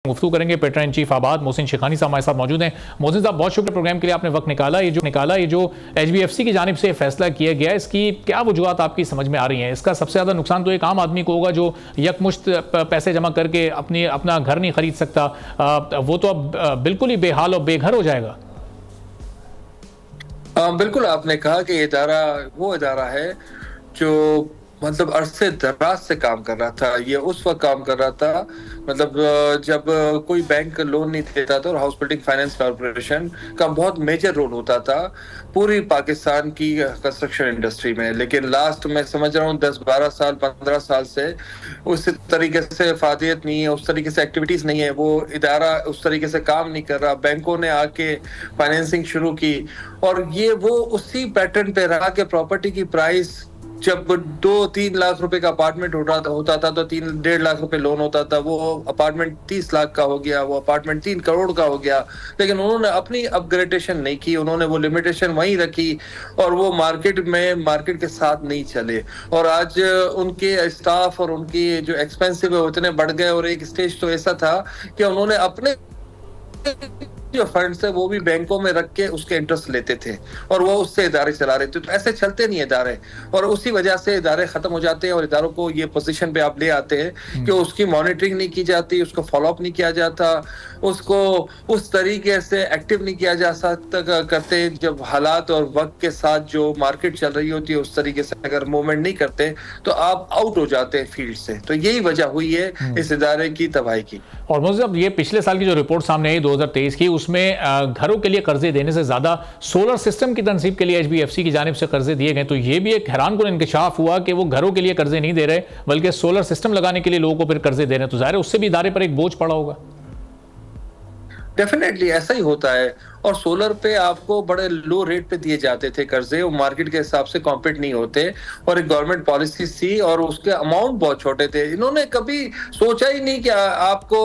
गुफ्तगू करेंगे। Petra in chief आबाद मोहसिन शेखानी साहब हमारे साथ मौजूद हैं। मोहसिन साहब, बहुत शुक्रिया प्रोग्राम के लिए, आपने वक्त निकाला। ये जो HBFC की जानिब से फैसला किया गया, इसकी क्या वजूहत आपकी समझ में आ रही हैं? इसका सबसे ज़्यादा नुकसान तो एक आम आदमी को होगा जो यकमुश्त पैसे जमा करके अपना घर नहीं खरीद सकता, वो तो अब बिल्कुल ही बेहाल और बेघर हो जाएगा। बिल्कुल, आपने कहा कि इदारा वो इदारा है जो मतलब अरसे दराज से काम कर रहा था। ये उस वक्त काम कर रहा था मतलब जब कोई बैंक लोन नहीं देता था, और हाउस बिल्डिंग फाइनेंस कॉर्पोरेशन का बहुत मेजर रोल होता था पूरी पाकिस्तान की कंस्ट्रक्शन इंडस्ट्री में। लेकिन लास्ट मैं समझ रहा हूँ 10-12 साल 15 साल से उस तरीके से फादियत नहीं है, उस तरीके से एक्टिविटीज नहीं है, वो इदारा उस तरीके से काम नहीं कर रहा। बैंकों ने आके फाइनेंसिंग शुरू की और ये वो उसी पैटर्न पे रहा कि प्रॉपर्टी की प्राइस जब 2-3 लाख रुपए का अपार्टमेंट होता था तो 3-1.5 लाख रुपए लोन होता था, वो अपार्टमेंट 30 लाख का हो गया, वो अपार्टमेंट 3 करोड़ का हो गया। लेकिन उन्होंने अपनी अपग्रेडेशन नहीं की, उन्होंने वो लिमिटेशन वहीं रखी और वो मार्केट के साथ नहीं चले। और आज उनके स्टाफ और उनकी जो एक्सपेंसिव है उतने बढ़ गए, और एक स्टेज तो ऐसा था कि उन्होंने अपने जो फंड्स है वो भी बैंकों में रख के उसके इंटरेस्ट लेते थे और वो उससे इदारे चला रहे थे। तो ऐसे चलते नहीं इदारे, और उसी वजह से इदारे खत्म हो जाते हैं और इदारों को ये पोजीशन पे आप ले आते हैं कि उसकी मॉनिटरिंग नहीं की जाती, उसको फॉलोअप नहीं किया जाता, उसको उस तरीके से एक्टिव नहीं किया जा सकता करते। जब हालात और वक्त के साथ जो मार्केट चल रही होती है उस तरीके से अगर मूवमेंट नहीं करते तो आप आउट हो जाते हैं फील्ड से। तो यही वजह हुई है इस इदारे की तबाही की। और मोहसिन, ये पिछले साल की जो रिपोर्ट सामने आई 2023 की, उसमें घरों के लिए कर्जे देने से ज्यादा सोलर सिस्टम की तनसीब के लिए HBFC की जानिब से कर्जे दिए गए। तो ये भी एक हैरानकुन इंकशाफ हुआ कि वो घरों के लिए कर्जे नहीं दे रहे बल्कि सोलर सिस्टम लगाने के लिए लोगों को फिर कर्जे दे रहे हैं। तो जाहिर है उससे भी इदारे पर एक बोझ पड़ा होगा। डेफिनेटली ऐसा ही होता है, और सोलर पे आपको बड़े लो रेट पे दिए जाते थे कर्जे, वो मार्केट के हिसाब से कॉम्पीट नहीं होते, और एक गवर्नमेंट पॉलिसी थी और उसके अमाउंट बहुत छोटे थे। इन्होंने कभी सोचा ही नहीं कि आपको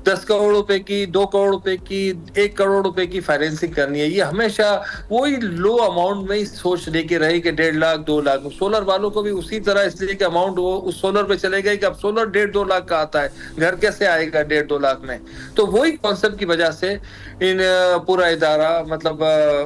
10 करोड़ रुपए की, 2 करोड़ रुपए की, 1 करोड़ रुपए की फाइनेंसिंग करनी है। ये हमेशा वही लो अमाउंट में ही सोच लेके रहे कि 1.5 लाख 2 लाख। सोलर वालों को भी उसी तरह, इसलिए कि अमाउंट वो उस सोलर पे चले गए कि अब सोलर 1.5-2 लाख का आता है, घर कैसे आएगा 1.5-2 लाख में। तो वही कॉन्सेप्ट की वजह से इन पूरा इदारा मतलब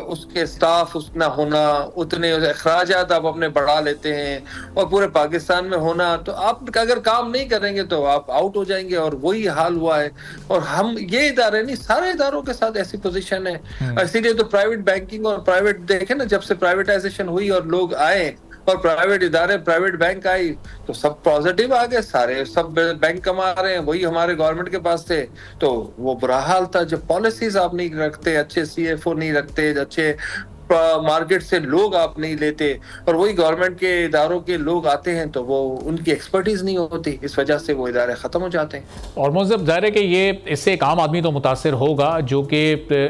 उसके स्टाफ उतना होना, उतने अखराजात आप अपने बढ़ा लेते हैं और पूरे पाकिस्तान में होना, तो आप अगर काम नहीं करेंगे तो आप आउट हो जाएंगे। और वही हाल हुआ है, और हम ये इदारे नहीं, सारे इदारों के साथ ऐसी पोजीशन है। इसीलिए तो प्राइवेट बैंकिंग और प्राइवेट देखे ना, जब से प्राइवेटाइजेशन हुई और लोग आए और प्राइवेट इदारे, प्राइवेट बैंक आई तो सब पॉजिटिव आ गए, सारे सब बैंक कमा रहे हैं। वही हमारे गवर्नमेंट के पास थे तो वो बुरा हाल था। जब पॉलिसीज आप नहीं रखते, अच्छे CFO नहीं रखते, अच्छे मार्केट से लोग आप नहीं लेते, और वही गवर्नमेंट के इदारों के लोग आते हैं तो वो उनकी एक्सपर्टीज नहीं होती, इस वजह से वो इदारे खत्म हो जाते हैं। और मुझे जाहिर है कि ये इससे एक आम आदमी तो मुतासर होगा जो कि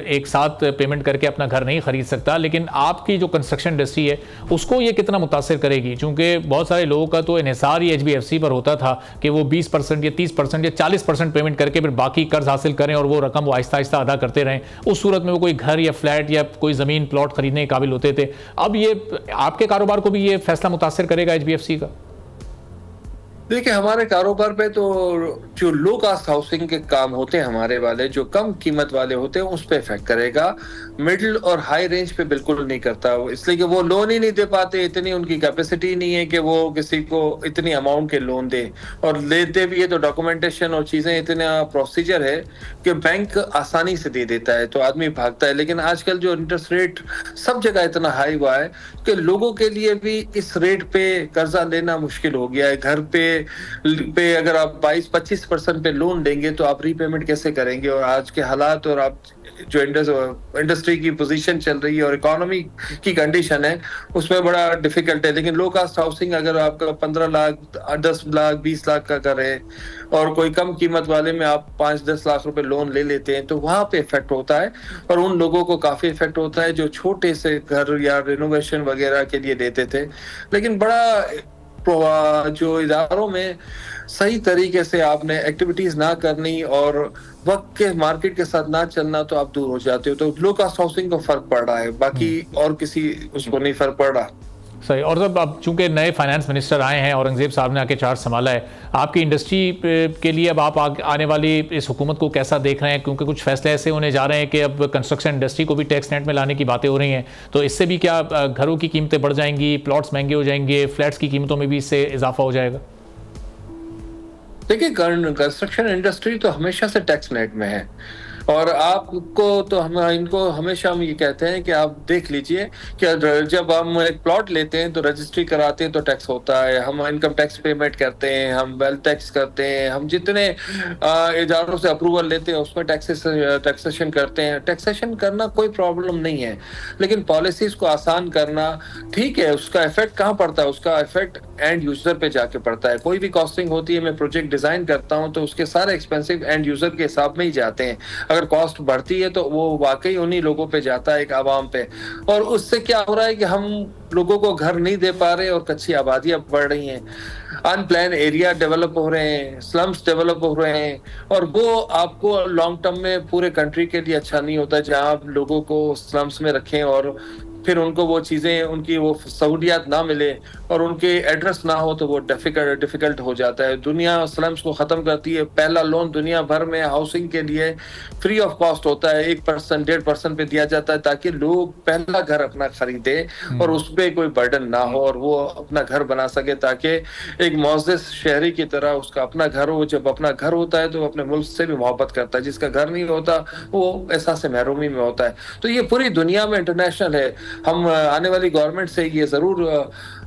एक साथ पेमेंट करके अपना घर नहीं खरीद सकता, लेकिन आपकी जो कंस्ट्रक्शन इंडस्ट्री है उसको ये कितना मुतासर करेगी? क्योंकि बहुत सारे लोगों का तो इन्हिसार ही HBFC पर होता था कि वो 20% या 30% या 40% पेमेंट करके फिर बाकी कर्ज हासिल करें और वो रकम वो आहिस्ता आहिस्ता अदा करते रहें। उस सूरत में वो कोई घर या फ्लैट या कोई ज़मीन प्लॉट खरीदने के काबिल होते थे। अब ये आपके कारोबार को भी ये फैसला मुतासिर करेगा HBFC का? देखिए, हमारे कारोबार पे तो जो लो कास्ट हाउसिंग के काम होते हैं हमारे वाले, जो कम कीमत वाले होते हैं, उस पे इफेक्ट करेगा। मिडिल और हाई रेंज पे बिल्कुल नहीं करता, इसलिए कि वो लोन ही नहीं दे पाते, इतनी उनकी कैपेसिटी नहीं है कि वो किसी को इतनी अमाउंट के लोन दे, और लेते भी है तो डॉक्यूमेंटेशन और चीजें, इतना प्रोसीजर है कि बैंक आसानी से दे देता है तो आदमी भागता है। लेकिन आजकल जो इंटरेस्ट रेट सब जगह इतना हाई हुआ है कि लोगों के लिए भी इस रेट पे कर्जा लेना मुश्किल हो गया है। घर पे अगर आप 22-25% पे लोन देंगे तो आप रीपेमेंट कैसे करेंगे? और आज के हालात और आप जो इंडस्ट्री की पोजीशन चल रही है और इकोनॉमी की कंडीशन है उसमें बड़ा डिफिकल्ट है। लेकिन लो कास्ट हाउसिंग अगर आपका 15 लाख 10 लाख 20 लाख का घर है और कोई कम कीमत वाले में आप 5-10 लाख रुपए लोन ले लेते हैं तो वहां पे इफेक्ट होता है, और उन लोगों को काफी इफेक्ट होता है जो छोटे से घर या रिनोवेशन वगैरह के लिए देते थे। लेकिन बड़ा जो इदारों में सही तरीके से आपने एक्टिविटीज ना करनी और वक्त के मार्केट के साथ ना चलना तो आप दूर हो जाते हो। तो लो कास्ट हाउसिंग को फर्क पड़ रहा है, बाकी और किसी उसको नहीं फर्क पड़ रहा। सही। और जब अब चूंकि नए फाइनेंस मिनिस्टर आए हैं, औरंगजेब साहब ने आके चार्ज संभाला है, आपकी इंडस्ट्री के लिए अब आप आने वाली इस हुकूमत को कैसा देख रहे हैं? क्योंकि कुछ फैसले ऐसे होने जा रहे हैं कि अब कंस्ट्रक्शन इंडस्ट्री को भी टैक्स नेट में लाने की बातें हो रही हैं, तो इससे भी क्या घरों की कीमतें बढ़ जाएंगी, प्लॉट्स महंगे हो जाएंगे, फ्लैट्स की कीमतों में भी इससे इजाफा हो जाएगा? देखिए, कंस्ट्रक्शन इंडस्ट्री तो हमेशा से टैक्स नेट में है, और आपको तो हम इनको हमेशा हम ये कहते हैं कि आप देख लीजिए कि जब हम एक प्लॉट लेते हैं तो रजिस्ट्री कराते हैं तो टैक्स होता है, हम इनकम टैक्स पेमेंट करते हैं, हम वेल्थ टैक्स करते हैं, हम जितने इदारों से अप्रूवल लेते हैं उसमें टैक्सेशन करते हैं। टैक्सेशन करना कोई प्रॉब्लम नहीं है, लेकिन पॉलिसीज को आसान करना ठीक है। उसका इफेक्ट कहाँ पड़ता है? उसका इफेक्ट एंड यूजर पे जाके पड़ता है। कोई भी कॉस्टिंग होती है, मैं प्रोजेक्ट डिजाइन करता हूँ तो उसके सारे एक्सपेंसिव एंड यूजर के हिसाब में ही जाते हैं। अगर कॉस्ट बढ़ती है तो वो वाकई उन्हीं लोगों पे जाता है, एक आवाम पे। और उससे क्या हो रहा है कि हम लोगों को घर नहीं दे पा रहे और कच्ची आबादियां बढ़ रही हैं, अनप्लान एरिया डेवलप हो रहे हैं, स्लम्स डेवलप हो रहे हैं, और वो आपको लॉन्ग टर्म में पूरे कंट्री के लिए अच्छा नहीं होता। जहां आप लोगों को स्लम्स में रखें और फिर उनको वो चीजें, उनकी वो सहूलियात ना मिले और उनके एड्रेस ना हो तो वो डिफिकल्ट हो जाता है। दुनिया स्लम्स को खत्म करती है। पहला लोन दुनिया भर में हाउसिंग के लिए फ्री ऑफ कॉस्ट होता है, 1% 1.5% पे दिया जाता है, ताकि लोग पहला घर अपना खरीदे और उस पर कोई बर्डन ना हो और वो अपना घर बना सके, ताकि एक मुअज़्ज़ज़ शहरी की तरह उसका अपना घर हो। जब अपना घर होता है तो वो अपने मुल्क से भी मोहब्बत करता है, जिसका घर नहीं होता वो एहसास महरूमी में होता है। तो ये पूरी दुनिया में इंटरनेशनल है। हम आने वाली गवर्नमेंट से ये जरूर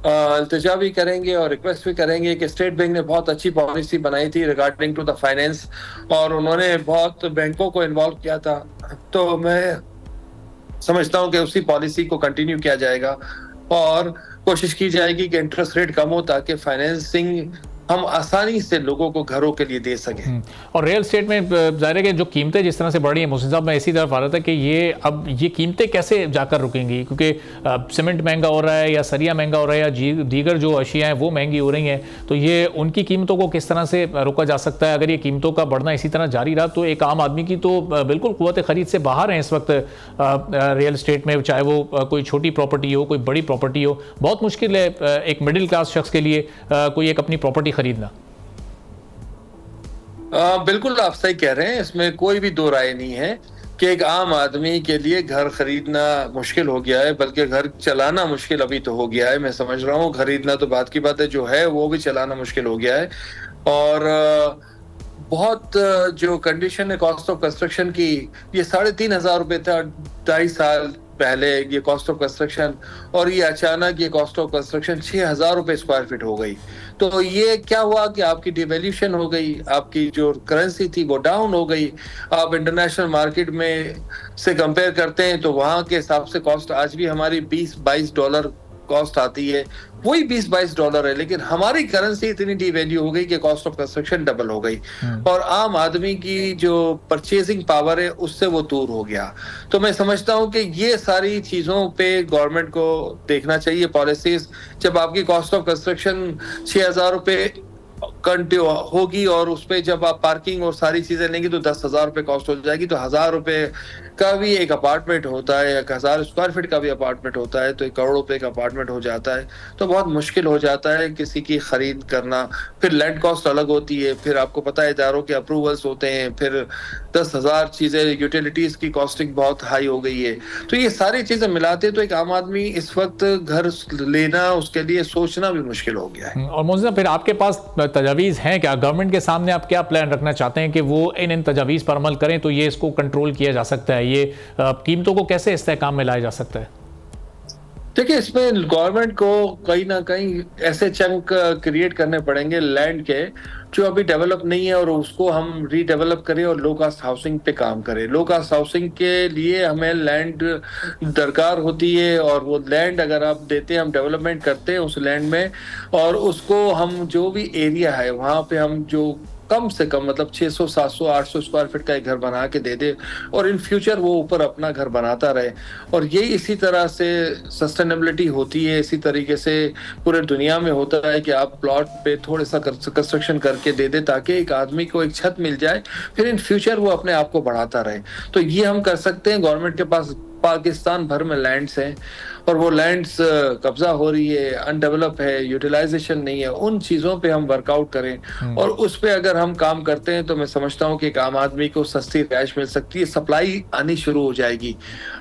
इल्तिजा भी करेंगे और रिक्वेस्ट भी करेंगे कि स्टेट बैंक ने बहुत अच्छी पॉलिसी बनाई थी रिगार्डिंग टू द फाइनेंस, और उन्होंने बहुत बैंकों को इन्वॉल्व किया था। तो मैं समझता हूं कि उसी पॉलिसी को कंटिन्यू किया जाएगा और कोशिश की जाएगी कि इंटरेस्ट रेट कम हो, ताकि फाइनेंसिंग हम आसानी से लोगों को घरों के लिए दे सकें। और रियल एस्टेट में जाहिर है कि जो कीमतें जिस तरह से बढ़ रही हैं, मोहसिन साहब मैं इसी तरफ आ रहा था कि ये कीमतें कैसे जाकर रुकेंगी? क्योंकि सीमेंट महंगा हो रहा है या सरिया महंगा हो रहा है या दीगर जो अशिया हैं वो महंगी हो रही हैं, तो ये उनकी कीमतों को किस तरह से रोका जा सकता है? अगर ये कीमतों का बढ़ना इसी तरह जारी रहा तो एक आम आदमी की तो बिल्कुल क़ुव्वत ख़रीद से बाहर है इस वक्त रियल एस्टेट में, चाहे वो कोई छोटी प्रॉपर्टी हो, कोई बड़ी प्रॉपर्टी हो। बहुत मुश्किल है एक मिडिल क्लास शख्स के लिए कोई एक अपनी प्रॉपर्टी खरीदना। बिल्कुल आप सही कह रहे हैं, इसमें कोई भी दो राय नहीं है कि एक आम आदमी के लिए घर खरीदना मुश्किल हो गया है, बल्कि घर चलाना मुश्किल अभी तो हो गया है। मैं समझ रहा हूँ, खरीदना तो बात की बात है, जो है वो भी चलाना मुश्किल हो गया है। और बहुत जो कंडीशन है कॉस्ट ऑफ कंस्ट्रक्शन की, ये 3,500 रुपये था 2.5 साल पहले ये कॉस्ट ऑफ कंस्ट्रक्शन, और ये अचानक ये कॉस्ट ऑफ कंस्ट्रक्शन 6,000 रुपये स्क्वायर फीट हो गई। तो ये क्या हुआ कि आपकी डिवैल्यूशन हो गई, आपकी जो करेंसी थी वो डाउन हो गई। आप इंटरनेशनल मार्केट में से कंपेयर करते हैं तो वहां के हिसाब से कॉस्ट आज भी हमारी $20-22 कॉस्ट आती है, वही $20-22 है, लेकिन हमारी करेंसी इतनी डिवैल्यू हो गई कि कॉस्ट ऑफ कंस्ट्रक्शन डबल हो गई और आम आदमी की जो परचेजिंग पावर है उससे वो दूर हो गया। तो मैं समझता हूं कि ये सारी चीजों पे गवर्नमेंट को देखना चाहिए पॉलिसीज। जब आपकी कॉस्ट ऑफ कंस्ट्रक्शन 6,000 रुपये कंटिन्यू होगी और उस पर जब आप पार्किंग और सारी चीजें लेंगे तो 10,000 रुपये कॉस्ट हो जाएगी, तो 1,000 रुपये का भी एक अपार्टमेंट होता है, 1,000 स्क्वायर फीट का भी अपार्टमेंट होता है, तो 1 करोड़ रुपए का अपार्टमेंट हो जाता है। तो बहुत मुश्किल हो जाता है किसी की खरीद करना। फिर लैंड कॉस्ट अलग होती है, फिर आपको पता है इदारों के अप्रूवल्स होते हैं, फिर 10,000 चीजें, यूटिलिटीज की कॉस्टिंग बहुत हाई हो गई है। तो ये सारी चीजें मिलाते तो एक आम आदमी इस वक्त घर लेना, उसके लिए सोचना भी मुश्किल हो गया है। और मोहसिन, फिर आपके पास तजावीज़ हैं क्या? गवर्नमेंट के सामने आप क्या प्लान रखना चाहते हैं कि वो इन तजावीज़ पर अमल करें तो ये इसको कंट्रोल किया जा सकता है? ये कीमतों को कैसे इस्तेकाम में लाया जा सकता है? देखिए, इसमें गवर्नमेंट को कहीं ना कहीं ऐसे चंक क्रिएट करने पड़ेंगे लैंड के जो अभी डेवलप नहीं है, और उसको हम रीडेवलप करें और लो कास्ट हाउसिंग पे काम करें। लो कास्ट हाउसिंग के लिए हमें लैंड दरकार होती है, और वो लैंड अगर आप देते हैं, हम डेवलपमेंट करते हैं उस लैंड में, और उसको हम जो भी एरिया है वहाँ पे हम जो कम से कम मतलब 600, 700, 800 स्क्वायर फीट का एक घर बना के दे दे, और इन फ्यूचर वो ऊपर अपना घर बनाता रहे। और ये इसी तरह से सस्टेनेबिलिटी होती है, इसी तरीके से पूरे दुनिया में होता है कि आप प्लॉट पे थोड़ा सा कंस्ट्रक्शन करके दे दे ताकि एक आदमी को एक छत मिल जाए, फिर इन फ्यूचर वो अपने आप को बढ़ाता रहे। तो ये हम कर सकते हैं। गवर्नमेंट के पास पाकिस्तान भर में लैंड्स हैं और वो लैंड्स कब्जा हो रही है, अनडेवलप है, यूटिलाइजेशन नहीं है, उन चीज़ों पे हम वर्कआउट करें और उस पे अगर हम काम करते हैं तो मैं समझता हूँ कि एक आम आदमी को सस्ती रिहाइश मिल सकती है, सप्लाई आनी शुरू हो जाएगी।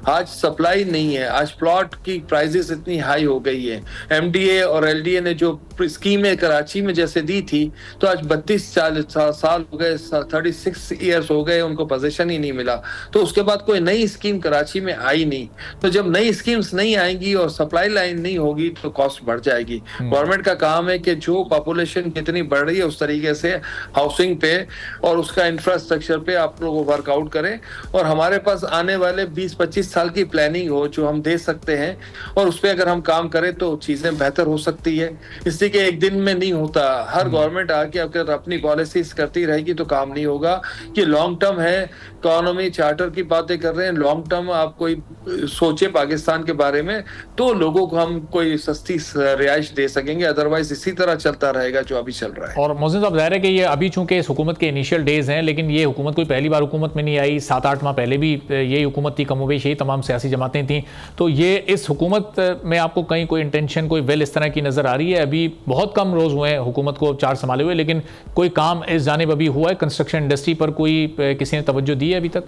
आज सप्लाई नहीं है, आज प्लॉट की प्राइसेस इतनी हाई हो गई है। एमडीए और एलडीए ने जो स्कीमें कराची में जैसे दी थी तो आज 32-40 साल हो गए, 36 ईयर्स हो गए, उनको पोजीशन ही नहीं मिला। तो उसके बाद कोई नई स्कीम कराची में आई नहीं। तो जब नई स्कीम्स नहीं आएंगी और सप्लाई लाइन नहीं होगी तो कॉस्ट बढ़ जाएगी। गवर्नमेंट का काम है कि जो पॉपुलेशन कितनी बढ़ रही है उस तरीके से हाउसिंग पे और उसका इंफ्रास्ट्रक्चर पे आप लोग वर्कआउट करें और हमारे पास आने वाले 20-25 साल की प्लानिंग हो जो हम दे सकते हैं और उस पर अगर हम काम करें तो चीजें बेहतर हो सकती है। इसलिए कि एक दिन में नहीं होता। हर गवर्नमेंट आके अगर अपनी पॉलिसीज करती रहेगी तो काम नहीं होगा। ये लॉन्ग टर्म है। इकोनॉमी चार्टर की बातें कर रहे हैं, लॉन्ग टर्म आप कोई सोचे पाकिस्तान के बारे में तो लोगों को हम कोई सस्ती रिहाइश दे सकेंगे, अदरवाइज इसी तरह चलता रहेगा जो अभी चल रहा है। और मोहसिन साहब, जाहिर है कि ये अभी चूंकि इस हुकूमत के इनिशियल डेज हैं, लेकिन ये हुकूमत कोई पहली बार हुकूमत में नहीं आई। 7-8 माह पहले भी यही हुकूमत थी, कमोबेश यही तमाम सियासी जमातें थी। तो ये इस हुकूमत में आपको कहीं कोई इंटेंशन, कोई वेल इस तरह की नज़र आ रही है? अभी बहुत कम रोज़ हुए हैं हुकूमत को 4 संभाले हुए, लेकिन कोई काम इस जानिब अभी हुआ है? कंस्ट्रक्शन इंडस्ट्री पर कोई किसी ने तवज्जो दी है अभी तक?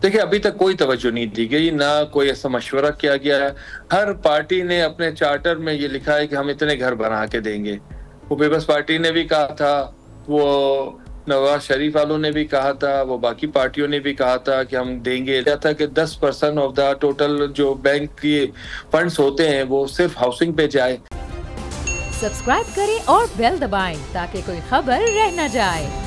देखिए, अभी तक कोई तवज्जो नहीं दी गई, ना कोई ऐसा मशवरा किया गया है। हर पार्टी ने अपने चार्टर में ये लिखा है कि हम इतने घर बना के देंगे। वो पीपल्स पार्टी ने भी कहा था, वो नवाज शरीफ वालों ने भी कहा था, वो बाकी पार्टियों ने भी कहा था कि हम देंगे। था कि 10% ऑफ द टोटल जो बैंक के फंड्स होते हैं वो सिर्फ हाउसिंग पे जाए। सब्सक्राइब करें और बेल दबाएं ताकि कोई खबर रह न जाए।